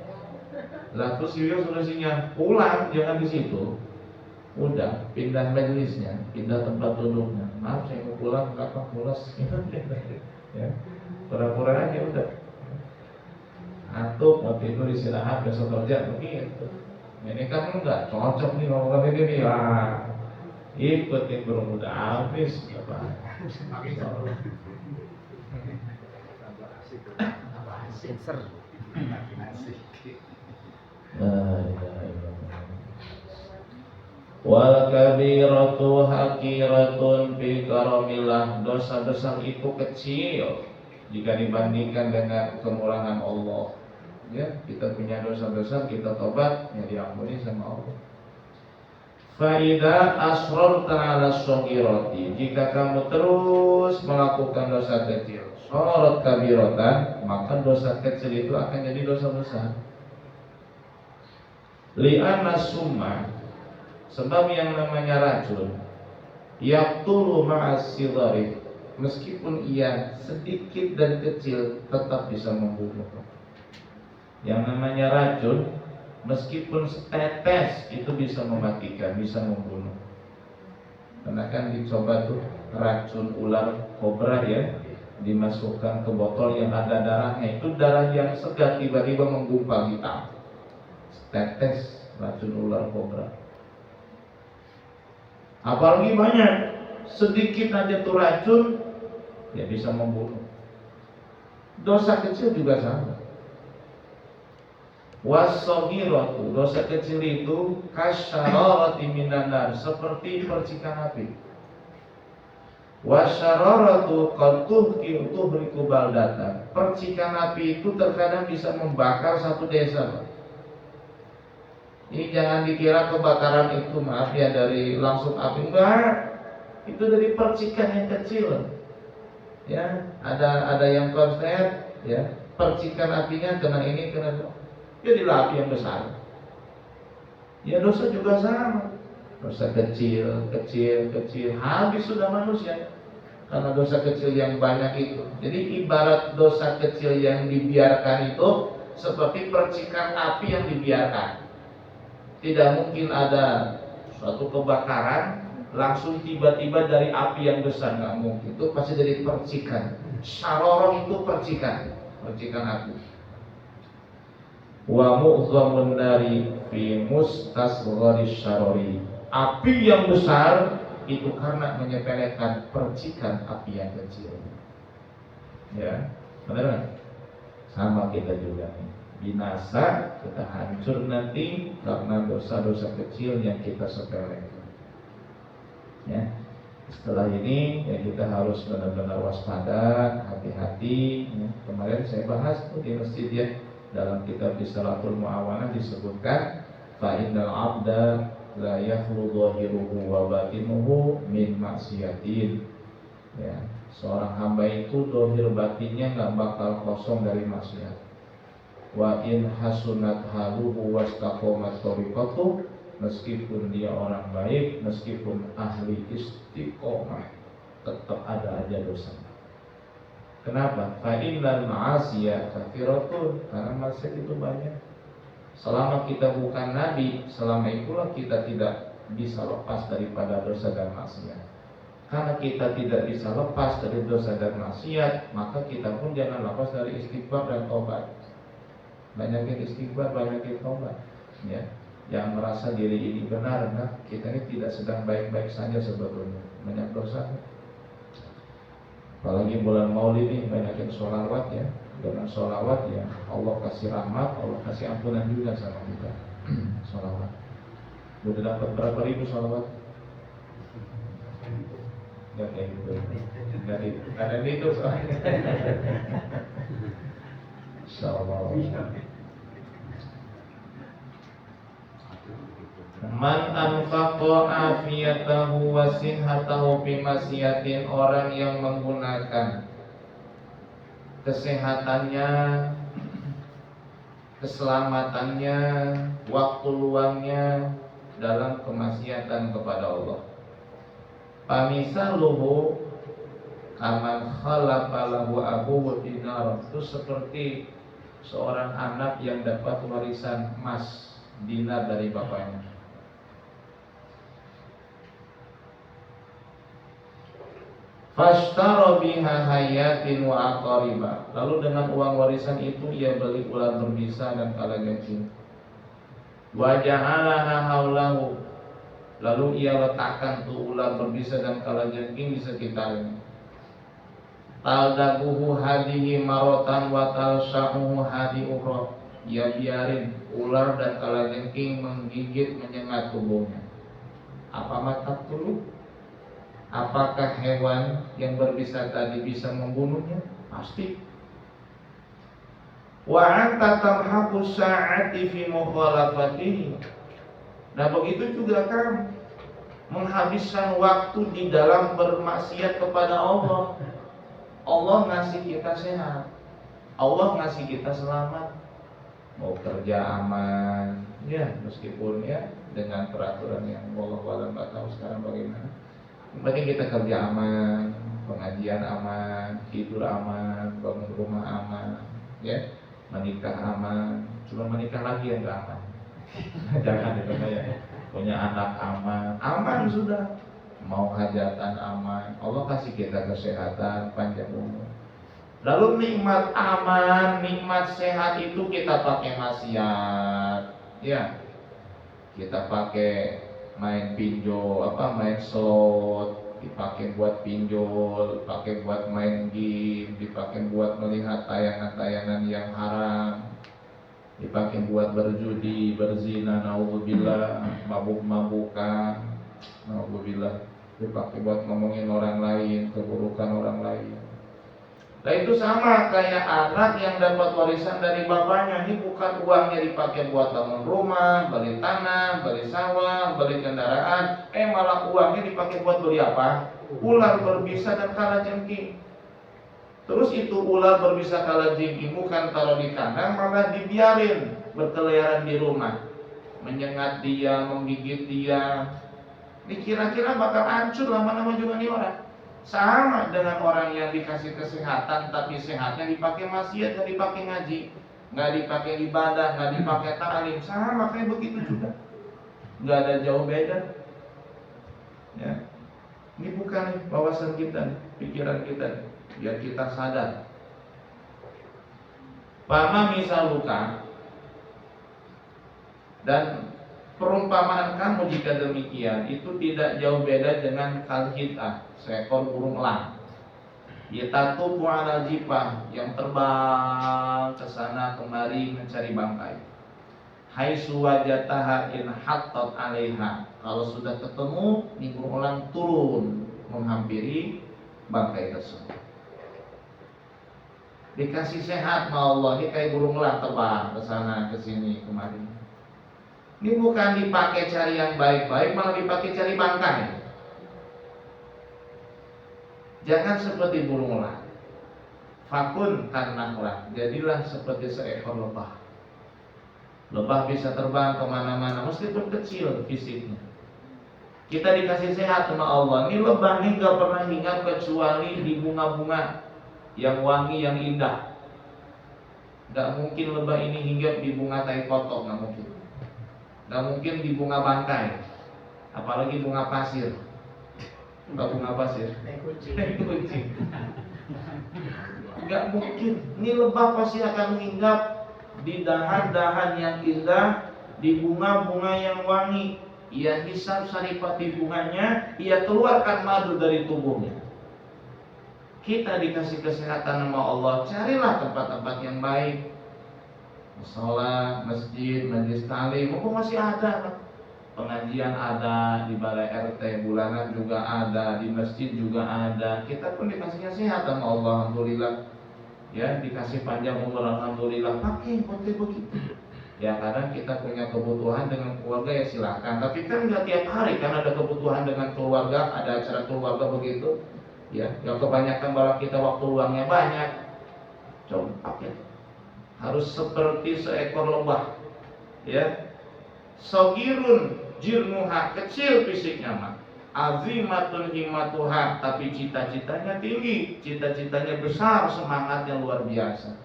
Lah terus solusinya pulang, jangan di situ. Udah, pindah majelisnya, pindah tempat duduknya. Maaf saya mau pulang, kakak mulas. Ya, pura-pura aja udah. Atau mau tidur istirahat besok kerja begitu. Ini kan enggak cocok nih ngomong ini nih. Wah, ikutin burung udah habis apa? Wal kabiratu hakiratun fi karamillah. Dosa besar itu kecil jika dibandingkan dengan kemurahan Allah. Ya, kita punya dosa besar, kita tobat, ya diampuni sama Allah. Faida asrarta ala shaghirati, jika kamu terus melakukan dosa kecil, sharat kabiratan, maka dosa kecil itu akan jadi dosa besar. Li'anna summa, sebab yang namanya racun, yaqtulu ma'as sidari, meskipun ia sedikit dan kecil tetap bisa membunuh. Yang namanya racun, meskipun setetes itu bisa mematikan, bisa membunuh. Karena kan dicoba tuh racun ular kobra ya, dimasukkan ke botol yang ada darahnya. Itu darah yang segar tiba-tiba menggumpal hitam. Setetes racun ular kobra. Apalagi banyak, sedikit aja tuh racun ya bisa membunuh. Dosa kecil juga sama. Was-saghiratu, dosa kecil itu kasyararati minan nar, seperti percikan api. Wasyararatu qad tuhriku baldatan, percikan api itu terkadang bisa membakar satu desa. Ini jangan dikira kebakaran itu maaf ya dari langsung api, enggak. Itu dari percikan yang kecil. Ya, ada yang konslet ya, percikan apinya kena ini kena itu. Jadilah api yang besar. Ya dosa juga sama. Dosa kecil, habis sudah manusia. Karena dosa kecil yang banyak itu. Jadi ibarat dosa kecil yang dibiarkan itu seperti percikan api yang dibiarkan. Tidak mungkin ada suatu kebakaran langsung tiba-tiba dari api yang besar, nggak mungkin. Itu pasti dari percikan. Syarorong itu percikan api. Wa mu'zamun nari fi mustasgharis syarori. Api yang besar itu karena menyepelekan percikan api yang kecil. Ya, benar kan? Sama kita juga nih. Binasa, kita hancur nanti karena dosa-dosa kecil yang kita sepelekan. Ya. Setelah ini ya kita harus benar-benar waspada, hati-hati. Ya. Kemarin saya bahas tuh di masjid ya. Dalam kitab Risalatul Mu'awanah disebutkan fa innal 'abda la yakhlu dhahiruhu wa batinuhu min maksiatin. Ya, seorang hamba itu dohir batinnya nggak bakal kosong dari maksiat. Wa in hasunat haluhu wastaqomat thoriqatuh, meskipun dia orang baik, meskipun ahli istiqomah, tetap ada aja dosa. Kenapa? Fa innal ma'asiya katsiratun, karena maksiat itu banyak. Selama kita bukan nabi, selama itulah kita tidak bisa lepas daripada dosa dan maksiat. Karena kita tidak bisa lepas dari dosa dan maksiat, maka kita pun jangan lepas dari istighfar dan tobat. Banyakin istighfar, banyakin tobat. Ya, yang merasa diri ini benar, nah kita ini tidak sedang baik-baik saja sebetulnya, banyak dosa. Apalagi bulan Maulid ini, banyakin sholawat ya. Dengan sholawat ya Allah kasih rahmat, Allah kasih ampunan juga sama kita. Sholawat. Udah dapat berapa ribu sholawat? Gak kayak gitu. Gak ada itu soalnya. Insyaallah. Man anfaqa afiyatahu wa sihhatahu fi masyiatin, orang yang menggunakan kesehatannya, keselamatannya, waktu luangnya dalam kemaksiatan kepada Allah. Pamisaluhu kaman khalafa lahu abuhu dinar, itu seperti seorang anak yang dapat warisan emas dinar dari bapaknya. Fashtara biha hayatin wa aqariba, lalu dengan uang warisan itu ia beli ular berbisa dan kalajengking. Wa ja'alaha haulahu, lalu ia letakkan tuh ular berbisa dan kalajengking di sekitarnya. Taldaguhu hadihi marotan wa talsa'uhu hadi ukhra, ia biarin ular dan kalajengking menggigit menyengat tubuhnya. Apa mata tulu? Apakah hewan yang berbisa tadi bisa membunuhnya? Pasti. Wa anta tamhaqu sa'ati fi mukhalafatihi. Nah, begitu juga kamu menghabiskan waktu di dalam bermaksiat kepada Allah. Allah ngasih kita sehat, Allah ngasih kita selamat, mau kerja aman, ya meskipun ya dengan peraturan yang Allah nggak tahu sekarang bagaimana. Yang penting kita kerja aman, pengajian aman, tidur aman, bangun rumah aman, ya, menikah aman. Cuma menikah lagi yang nggak aman. Jangan itu ya. Punya anak aman, aman sudah. Mau hajatan aman. Allah kasih kita kesehatan, panjang umur. Lalu nikmat aman, nikmat sehat itu kita pakai maksiat, ya. Kita pakai main pinjol, main slot, dipakai buat pinjol, dipakai buat main game, dipakai buat melihat tayangan-tayangan yang haram, dipakai buat berjudi, berzina, naudzubillah, mabuk-mabukan, naudzubillah, dipakai buat ngomongin orang lain, keburukan orang lain. Nah itu sama kayak anak yang dapat warisan dari bapaknya. Ini bukan uangnya dipakai buat bangun rumah, beli tanah, beli sawah, beli kendaraan. Malah uangnya dipakai buat beli apa? Ular berbisa dan kalajengking. Terus itu ular berbisa kalajengking bukan taruh di kandang, malah dibiarin berkeliaran di rumah, menyengat dia, menggigit dia. Ini kira-kira bakal hancur lama-lama juga nih orang. Sama dengan orang yang dikasih kesehatan, tapi sehatnya dipakai maksiat, nggak dipakai ngaji, nggak dipakai ibadah, nggak dipakai ta'lim. Sama kayak begitu juga, nggak ada jauh beda. Ya, ini bukan wawasan kita, pikiran kita, biar kita sadar. Pama misal luka, dan perumpamaan kamu jika demikian itu tidak jauh beda dengan kalhitah, seekor burung elang. Yatatubu ala jipah, yang terbang ke sana kemari mencari bangkai. Haitsu wajataha in hattat 'alaiha, kalau sudah ketemu nih burung elang turun menghampiri bangkai tersebut. Dikasih sehat sama Allah, ini kayak burung elang terbang ke sana ke sini kemari. Ini bukan dipakai cari yang baik-baik, malah dipakai cari bangkai. Jangan seperti burung elang. Fakun kanahlah, jadilah seperti seekor lebah. Lebah bisa terbang kemana-mana meskipun kecil fisiknya. Kita dikasih sehat sama Allah. Ini lebah ini gak pernah hinggap kecuali di bunga-bunga yang wangi, yang indah. Gak mungkin lebah ini hinggap di bunga tai kotok, gak mungkin. Gak mungkin di bunga bangkai, apalagi bunga pasir. Gak bunga pasir, kucing. Gak mungkin. Ini lebah pasti akan hinggap di dahan-dahan yang indah, di bunga-bunga yang wangi. Ia hisap saripati bunganya, ia keluarkan madu dari tubuhnya. Kita dikasih kesehatan sama Allah, carilah tempat-tempat yang baik. Musola, masjid, majelis taklim, mumpung masih ada kan? Pengajian ada, di balai RT bulanan juga ada, di masjid juga ada. Kita pun dikasihnya sehat sama Allah, alhamdulillah. Ya, dikasih panjang umur, alhamdulillah. Pakai begitu. Ya, kadang kita punya kebutuhan dengan keluarga, ya silakan. Tapi kan nggak tiap hari kan ada kebutuhan dengan keluarga, ada acara keluarga begitu. Ya, yang kebanyakan malah kita waktu luangnya banyak. Coba pakai. Harus seperti seekor lebah. Ya, sogirun jirnuha, kecil fisiknya mah. Azimatun himmatuha, tapi cita-citanya tinggi, cita-citanya besar, semangatnya luar biasa.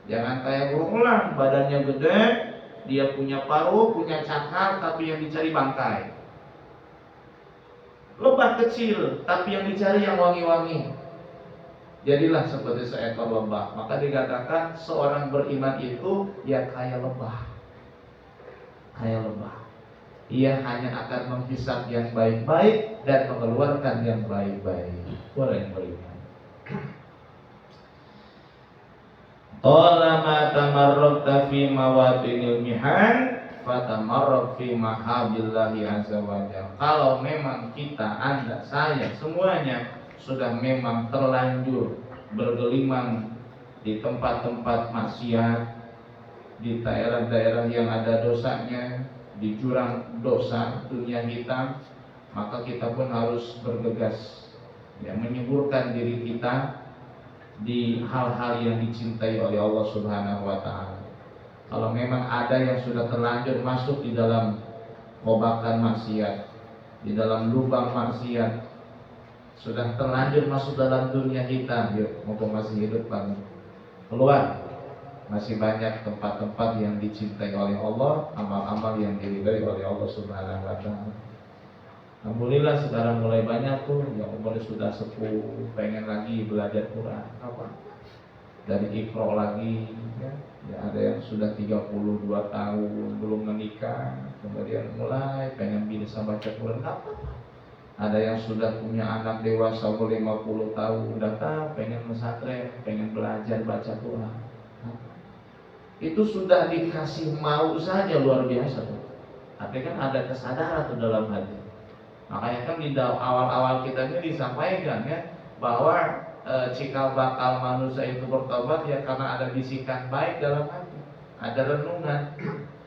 Jangan kayak burung elang, badannya gede, dia punya paruh, punya cakar, tapi yang dicari bangkai. Lebah kecil, tapi yang dicari yang wangi-wangi. Jadilah seperti seekor lebah. Maka dikatakan seorang beriman itu ya kayak lebah. Kayak lebah. Ia hanya akan menghisap yang baik-baik dan mengeluarkan yang baik-baik. Orang yang beriman. Qala ma tamarrakta fi mawadinil mihan fatamarrak fi mahabillahi azza wa jalla. Kalau memang kita, Anda, saya, semuanya sudah memang terlanjur bergelimang di tempat-tempat maksiat, di daerah-daerah yang ada dosanya, di jurang dosa dunia hitam, maka kita pun harus bergegas ya, menyuburkan diri kita di hal-hal yang dicintai oleh Allah Subhanahu wa taala. Kalau memang ada yang sudah terlanjur masuk di dalam kobakan maksiat, di dalam lubang maksiat, sudah terlanjur masuk dalam dunia hitam, yuk, mumpung masih hidup banget, keluar. Masih banyak tempat-tempat yang dicintai oleh Allah, amal-amal yang diridhai oleh Allah Subhanahu wa taala. Alhamdulillah sekarang mulai banyak tuh yang umurnya sudah sepuh, pengen lagi belajar Quran. Apa? Dari Iqra lagi, ya. Ya, ada yang sudah 32 tahun belum menikah, kemudian mulai pengen bisa baca Quran. Apa? Ada yang sudah punya anak dewasa umur 50 tahun, datang pengen pesantren, pengen belajar baca Quran. Itu sudah dikasih mau saja luar biasa tuh. Tapi kan ada kesadaran tuh dalam hati. Makanya kan di awal-awal kita ini disampaikan ya bahwa cikal bakal manusia itu bertobat ya karena ada bisikan baik dalam hati, ada renungan.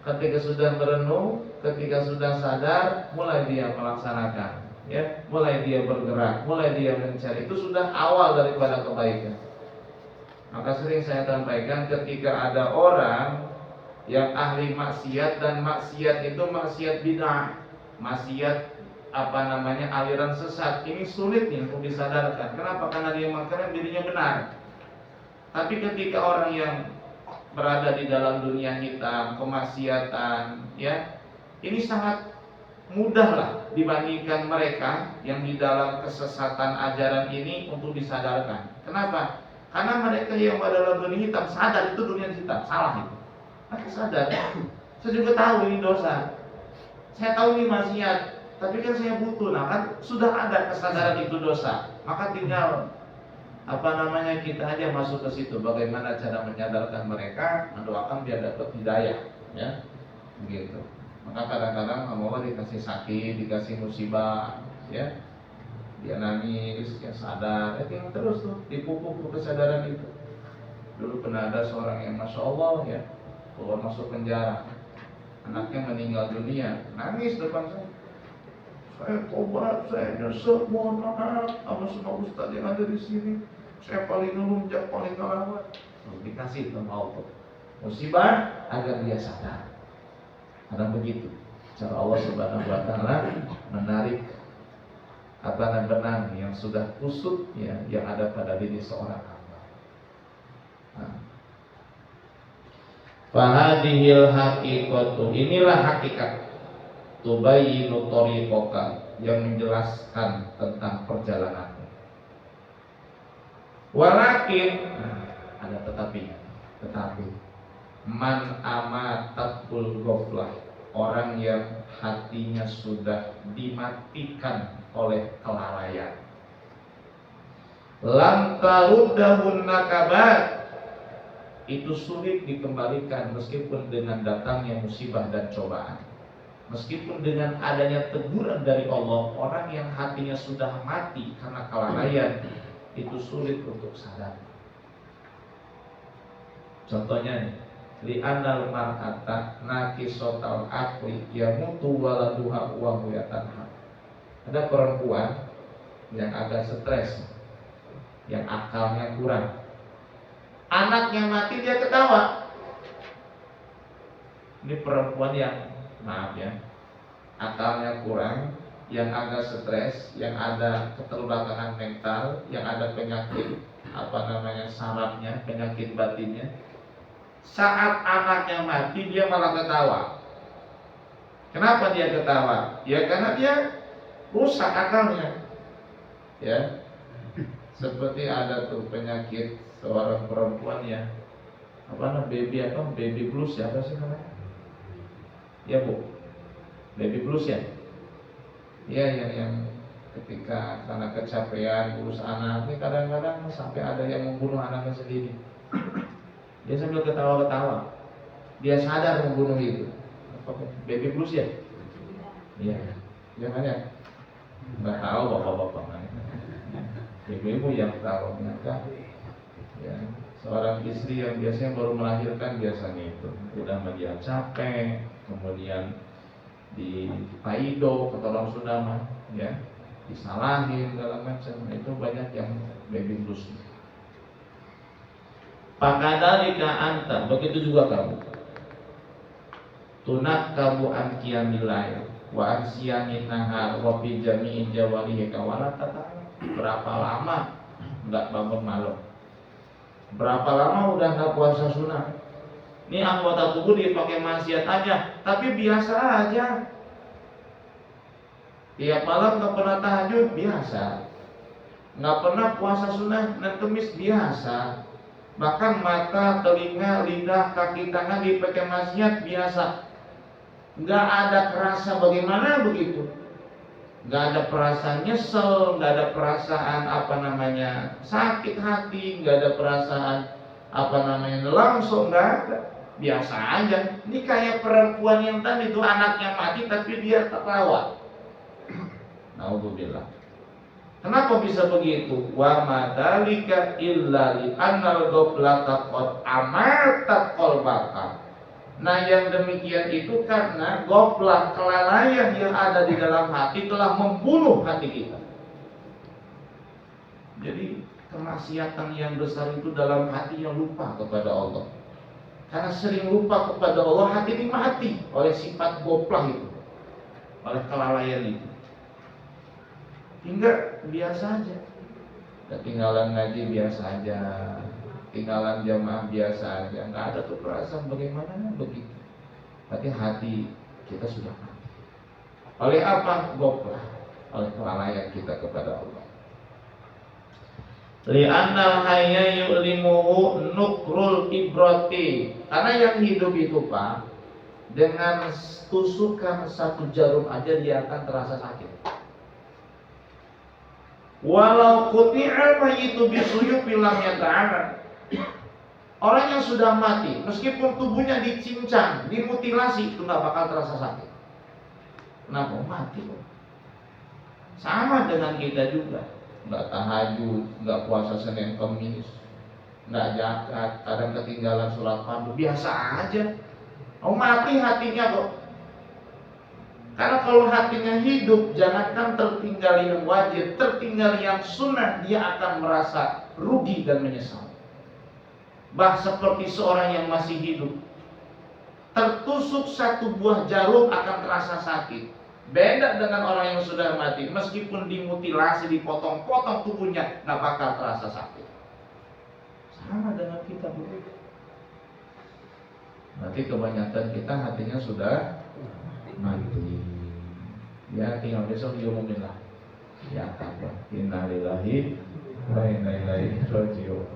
Ketika sudah merenung, ketika sudah sadar, mulai dia melaksanakan, ya, mulai dia bergerak, mulai dia mencari. Itu sudah awal daripada kebaikan. Maka sering saya sampaikan ketika ada orang yang ahli maksiat dan maksiat itu maksiat bid'ah, maksiat aliran sesat, ini sulit nih untuk disadarkan. Kenapa? Karena dia mengklaim dirinya benar. Tapi ketika orang yang berada di dalam dunia hitam, kemaksiatan, ya, ini sangat mudah lah dibandingkan mereka yang di dalam kesesatan ajaran ini untuk disadarkan. Kenapa? Karena mereka yang pada dalam dunia hitam sadar itu dunia hitam, salah itu. Mereka sadar. Saya juga tahu ini dosa. Saya tahu ini maksiat, tapi kan saya butuh. Nah kan sudah ada kesadaran itu dosa. Maka tinggal kita aja masuk ke situ. Bagaimana cara menyadarkan mereka, mendoakan biar dapat hidayah, ya, begitu. Maka kadang-kadang Allah dikasih sakit, dikasih musibah, ya. Dia nangis, dia sadar, tinggal terus tuh dipupuk tuh kesadaran itu. Dulu pernah ada seorang yang masya Allah ya keluar masuk penjara, anaknya meninggal dunia, nangis depan saya tobat, saya nyesel, mohon maaf sama semua ustaz yang ada di sini, saya paling ngelunjak, paling ngelawat. Dikasih sama Allah musibah agar dia sadar. Karena begitu cara Allah Subhanahu wa taala menarik benang yang sudah kusut ya, yang ada pada diri seorang hamba. Fahadihil haqiqatu, inilah hakikat tubayyinu tariqaka, yang menjelaskan tentang perjalananmu. Walakin ada tetapi man amatatul ghaflah, orang yang hatinya sudah dimatikan oleh kelalaian, lam taruddahun nakabat, itu sulit dikembalikan meskipun dengan datangnya musibah dan cobaan. Meskipun dengan adanya teguran dari Allah, orang yang hatinya sudah mati karena kelalaian itu sulit untuk sadar. Contohnya nih, li'annal mar'ata naqisatal aqli yamutu waladuha wa huwa yatanha. Ada perempuan yang agak stres, yang akalnya kurang. Anaknya mati dia ketawa. Ini perempuan yang, maaf ya, akalnya kurang, yang agak stres, yang ada keterbelakangan mental, yang ada penyakit sarafnya, penyakit batinnya. Saat anaknya mati dia malah ketawa. Kenapa dia ketawa? Ya karena dia rusak akalnya. Ya. Seperti ada tuh penyakit seorang perempuan ya, baby blues ya, apa sih namanya? Ya Bu, baby blues ya. Ya yang ketika karena kecapean urus anak, ini kadang-kadang sampai ada yang membunuh anaknya sendiri. Dia sambil ketawa-ketawa, dia sadar membunuh itu. Baby blues ya? Iya, jangan ya. Nggak tahu bapak-bapak. Ibu-ibu yang tahu ternyata ya, seorang istri yang biasanya baru melahirkan biasanya itu udah dia capek, kemudian di paido kata orang Sunda mah ya, disalahin segala macam, itu banyak yang baby blues. Pakadalika anta, begitu juga kamu. Tunak kamu an qiyamil lail wa an siyamin nahar wa fi jami'in jawarihika wala tata. Berapa lama enggak bangun malam? Berapa lama udah enggak puasa sunnah? Ini anggota tubuh dipakai maksiat aja, tapi biasa aja. Tiap malam enggak pernah tahajud, biasa. Enggak pernah puasa sunnah dan kemis, biasa. Bahkan mata, telinga, lidah, kaki, tangan dipakai maksiat, biasa. Enggak ada kerasa bagaimana begitu. Enggak ada perasaan nyesel, enggak ada perasaan sakit hati, enggak ada perasaan langsung, enggak ada. Biasa aja. Ini kayak perempuan yang tadi itu anaknya mati tapi dia tertawa. Naudzubillah. Kenapa bisa begitu? Wa madzalika illa li annal ghablata qad amatat qalbaka. Nah yang demikian itu karena goflah, kelalaian yang ada di dalam hati telah membunuh hati kita. Jadi kemaksiatan yang besar itu dalam hati yang lupa kepada Allah. Karena sering lupa kepada Allah, hati ini mati oleh sifat goflah itu, oleh kelalaian itu. Hingga biasa aja, ketinggalan ngaji biasa aja, tinggalan jamaah biasa aja, nggak ada tuh perasaan bagaimana begitu. Berarti hati kita sudah mati. Oleh apa? Goflah, oleh kelalaian kita kepada Allah. Li'annal hayya yu'limuhu nukrul ibrati. Karena yang hidup itu Pak, dengan tusukan satu jarum aja dia akan terasa sakit. Walau quti'al mayyitu bisuyufi lam yata'ala. Orang yang sudah mati, meskipun tubuhnya dicincang, dimutilasi, itu nggak bakal terasa sakit. Kenapa? Mati kok. Sama dengan kita juga, nggak tahajud, nggak puasa Senin Kamis, nggak zakat, kadang ketinggalan sholat fardu, biasa aja. Oh mati hatinya kok. Karena kalau hatinya hidup, jangankan tertinggal yang wajib, tertinggal yang sunnah, dia akan merasa rugi dan menyesal. Bah seperti seorang yang masih hidup, tertusuk satu buah jarum akan terasa sakit. Beda dengan orang yang sudah mati, meskipun dimutilasi, dipotong-potong tubuhnya, nggak bakal terasa sakit. Sama dengan kita begitu. Berarti kebanyakan kita hatinya sudah mati. Ya tinggal besok diumumin lah. Ya apa? Innalillahi wa inna ilaihi raji'un.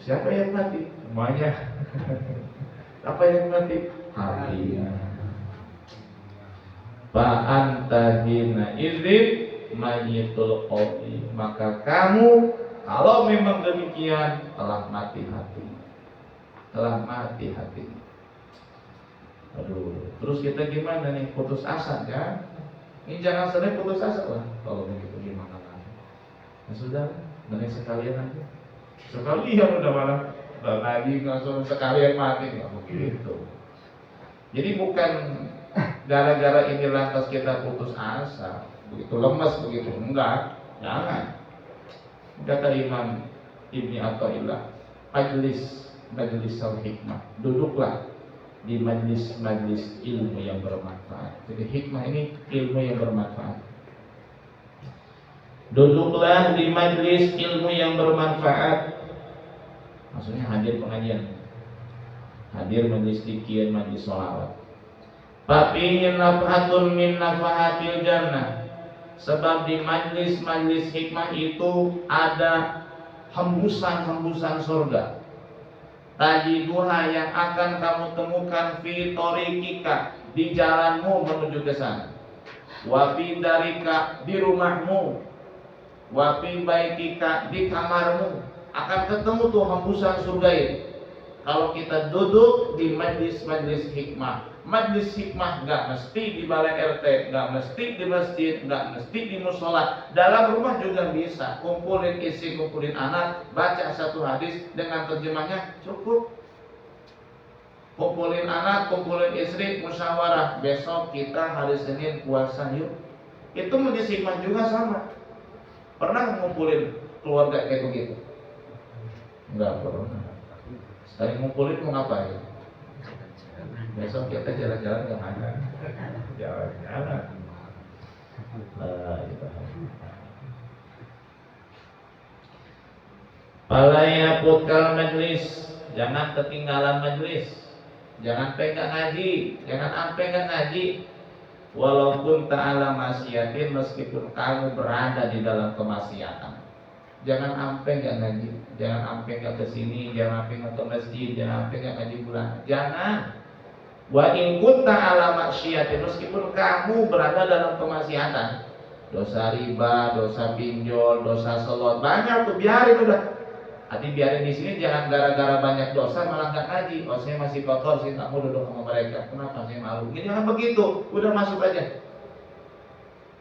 Siapa yang mati? Semuanya. Apa yang mati? Hatinya. Fa anta hina idzin mayyitul qalbi. Maka kamu kalau memang demikian telah mati hati. Telah mati hati. Aduh, terus kita gimana nih? Putus asa kan? Ini jangan sering putus asa lah. Kalau begitu gimana lagi? Ya sudah, mending sekalian aja. Sekalian udah malah lagi langsung sekalian mati, nggak begitu. Jadi bukan gara-gara ini lantas kita putus asa, begitu lemas begitu, enggak, jangan. Kata Imam Ibni Athaillah, majlis al-hikmah, duduklah di majlis-majlis ilmu yang bermanfaat. Jadi hikmah ini ilmu yang bermanfaat. Duduklah di majlis ilmu yang bermanfaat. Maksudnya hadir pengajian, hadir majlis zikir, majlis sholawat. Fafihi nafhatun min nafahatil jannah. Sebab di majlis-majlis hikmah itu ada hembusan-hembusan surga. Tajiduha yang akan kamu temukan fi thoriqika, di jalanmu menuju ke sana. Wa fi darika, di rumahmu. Wa fi baitika, di kamarmu. Akan ketemu tuh hembusan surga itu. Kalau kita duduk di majlis-majlis hikmah. Majlis hikmah nggak mesti di balai RT, nggak mesti di masjid, nggak mesti di musola. Dalam rumah juga bisa. Kumpulin isi, kumpulin anak, baca satu hadis dengan terjemahnya cukup. Kumpulin anak, kumpulin istri, musyawarah. Besok kita hari Senin puasa yuk. Itu majlis hikmah juga sama. Pernah ngumpulin keluarga kayak begitu? Nggak pernah. Sekali ngumpulin mau ngapain? Besok kita jalan-jalan ke mana? Jalan-jalan. Palaya putkal majlis, jangan ketinggalan majlis, jangan pegang ngaji, jangan sampai nggak ngaji. Walaupun ta'ala maksiatin, meskipun kamu berada di dalam kemaksiatan, jangan sampai nggak ngaji, jangan sampai nggak kesini, jangan sampai nggak ke masjid, jangan sampai nggak ngaji bulan, jangan. Wa in kunta ala maksiatin, meskipun kamu berada dalam kemaksiatan, dosa riba, dosa pinjol, dosa selot, banyak tuh, biarin udah. Hati biarin di sini, jangan gara-gara banyak dosa malah nggak ngaji. Oh saya masih kotor, saya nggak mau duduk sama mereka. Kenapa saya malu? Ini jangan begitu, udah masuk aja.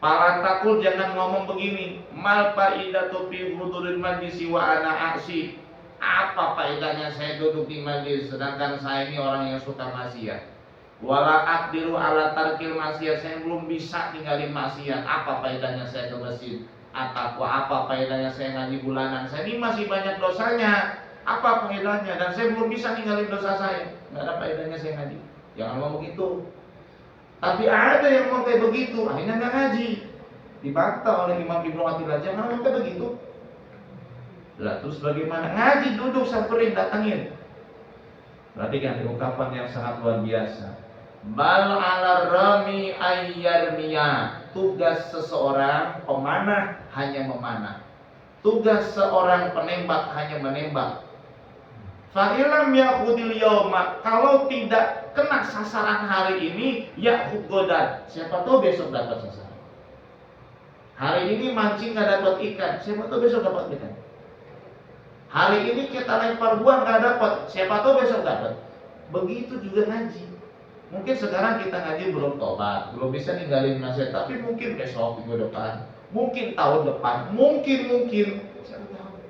Para takul jangan ngomong begini. Mal faidatu fi huduril majlisi wa ana aksi. Apa faedahnya saya duduk di majlis sedangkan saya ini orang yang suka maksiat? Wala aqdiru ala tarkil maksiat, saya belum bisa tinggalin maksiat. Apa faedahnya saya ke masjid? Atau apa faedahnya saya ngaji bulanan? Saya ini masih banyak dosanya. Apa faedahnya? Dan saya belum bisa tinggalin dosa saya. Nggak ada faedahnya saya ngaji. Jangan ngomong begitu. Tapi ada yang mau kayak begitu, akhirnya nggak ngaji. Dibantah oleh Imam Ibnu Athaillah, jangan ngomong kayak begitu. Lah terus bagaimana? Ngaji, duduk, samperin, datangin. Perhatikan ungkapan yang sangat luar biasa. Bal ala rami ayyarmiya. Tugas seseorang pemanah hanya memanah. Tugas seorang penembak hanya menembak. Fa'ilam ya'khudil yawma, kalau tidak kena sasaran hari ini, ya'khud godan, siapa tahu besok dapat sasaran. Hari ini mancing nggak dapat ikan, siapa tahu besok dapat ikan. Hari ini kita lempar buah nggak dapat, siapa tahu besok dapat. Begitu juga ngaji. Mungkin sekarang kita ngaji belum tobat, belum bisa ninggalin nasihat, tapi mungkin besok, minggu depan, mungkin tahun depan, mungkin siapa tahu.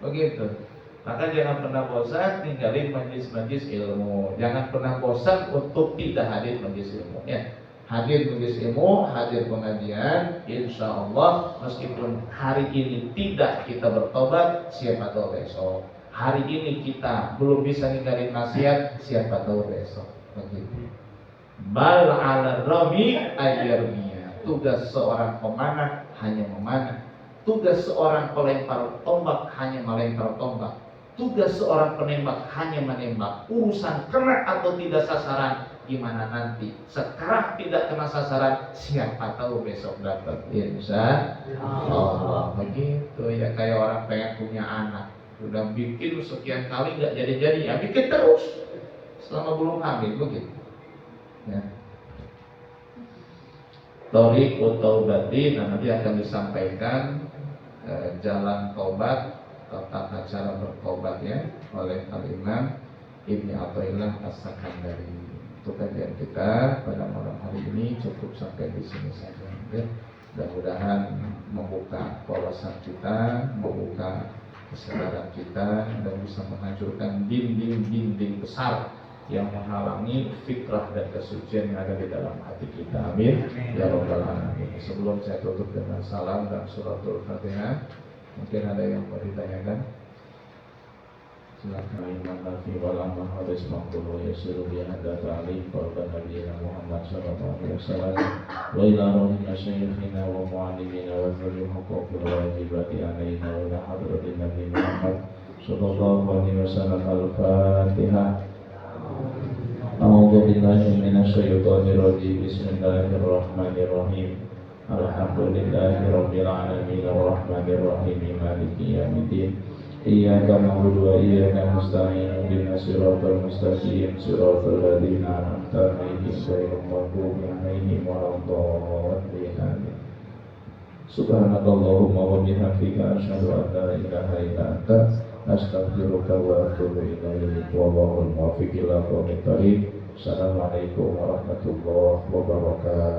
Begitu. Maka jangan pernah bosan tinggalin majlis-majlis ilmu. Jangan pernah bosan untuk tidak hadir majlis ilmu. Ya. hadir nulis ilmu, hadir pengajian, insya Allah meskipun hari ini tidak kita bertobat, siapa tahu besok. Hari ini kita belum bisa ninggalin maksiat, siapa tahu besok. Begitu. Bal ala rami ayyarmiya. Tugas seorang pemanah hanya memanah. Tugas seorang pelempar tombak hanya melempar tombak. Tugas seorang penembak hanya menembak. Urusan kena atau tidak sasaran gimana nanti. Sekarang tidak kena sasaran, siapa tahu besok dapat. Insya Allah. Begitu ya, kayak orang pengen punya anak, udah bikin sekian kali nggak jadi-jadi, ya bikin terus selama belum hamil, begitu. Ya. Thoriq Taubati, nanti akan disampaikan jalan taubat, tata cara bertobat ya oleh Al-Imam Ibnu Athaillah As-Sakandari. Untuk kajian kita pada malam hari ini cukup sampai di sini saja. Ya. Mudah-mudahan membuka wawasan kita, membuka kesadaran kita, dan bisa menghancurkan dinding-dinding besar yang menghalangi fikrah dan kesucian yang ada di dalam hati kita. Amin ya rabbal alamin. Sebelum saya tutup dengan salam dan suratul Fatihah, mungkin ada yang mau ditanyakan? Silakan. Iman nafi wal amal hadis maqbul wa yasiru bi hadat ali qalban nabiyina Muhammad sallallahu alaihi wasallam wa ila ruhina syayikhina wa muallimina wa dzul huquqil wajibati alaina wa ila hadratin nabi Muhammad sallallahu alaihi wasallam. Al-Fatihah. A'udzu billahi minasy syaithanir rajim. Bismillahirrahmanirrahim. Alhamdulillahi rabbil alamin arrahmanir rahim maliki yaumiddin. Iyyaka na'budu wa iyyaka nasta'in. Ihdinas siratal mustaqim siratal ladzina an'amta 'alaihim ghairil maghdubi 'alaihim waladdallin. Subhanakallahumma wa bihamdika asyhadu an la ilaha illa anta astaghfiruka wa atubu ilaik. Wallahul muwaffiq ila aqwamit thoriq. Assalamualaikum warahmatullahi wabarakatuh.